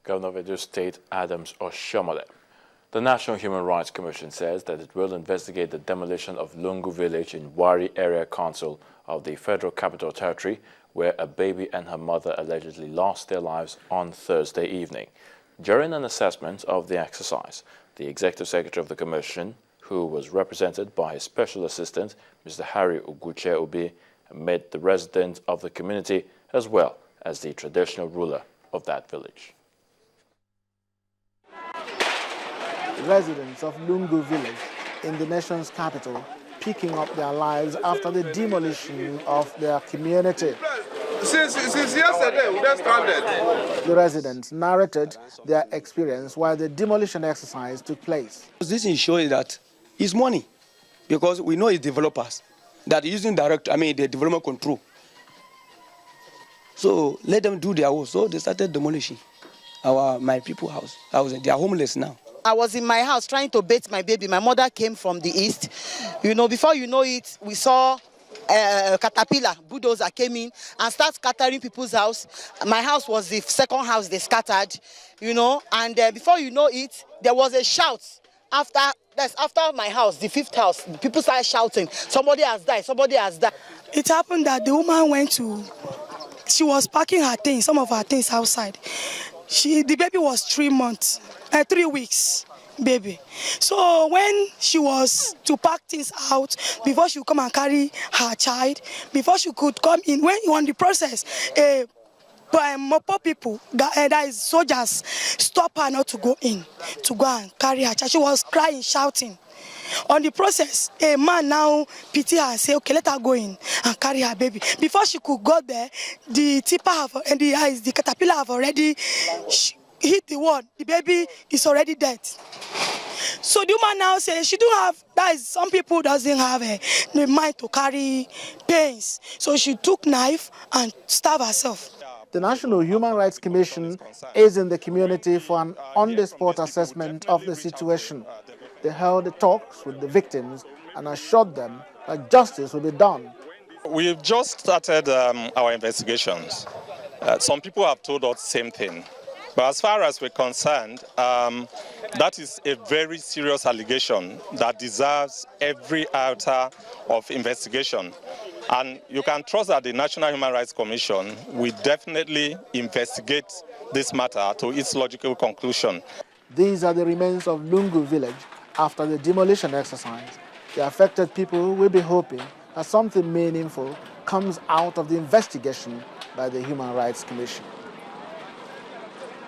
Governor of Edo State Adams Oshomole. The National Human Rights Commission says that it will investigate the demolition of Lungu village in Bwari Area Council of the Federal Capital Territory, where a baby and her mother allegedly lost their lives on Thursday evening. During an assessment of the exercise, the Executive Secretary of the Commission, who was represented by his Special Assistant, Mr. Harry Uguche Obi, met the residents of the community as well as the traditional ruler of that village. Residents of Lungu village in the nation's capital picking up their lives after the demolition of their community. Since yesterday, we just stranded. The residents narrated their experience while the demolition exercise took place. This ensures that it's money, because we know it's developers that are using the development control. So let them do their work. So they started demolishing my people's house. They are homeless now. I was in my house trying to bathe my baby. My mother came from the east. Before you know it, we saw a caterpillar, bulldozer came in and started scattering people's house. My house was the second house they scattered, and before you know it, there was a shout. After my house, the fifth house, people started shouting, somebody has died, somebody has died. It happened that the woman she was packing her things, some of her things outside. The baby was 3 weeks, baby. So when she was to pack things out, before she would come and carry her child, before she could come in, when you on the process, Mopo people, that is soldiers, stop her not to go in, to go and carry her child. She was crying, shouting. On the process, a man now pity her and say, okay, let her go in and carry her baby. Before she could go there, the tipper and the caterpillar have already hit the wall. The baby is already dead. So the woman now says she don't have, that is, some people doesn't have the mind to carry pains. So she took knife and stabbed herself. The National Human Rights Commission is in the community for an on-the-spot assessment of the situation. They held talks with the victims and assured them that justice will be done. We've just started our investigations. Some people have told us the same thing. But as far as we're concerned, that is a very serious allegation that deserves every iota of investigation. And you can trust that the National Human Rights Commission will definitely investigate this matter to its logical conclusion. These are the remains of Lungu village after the demolition exercise. The affected people will be hoping that something meaningful comes out of the investigation by the Human Rights Commission.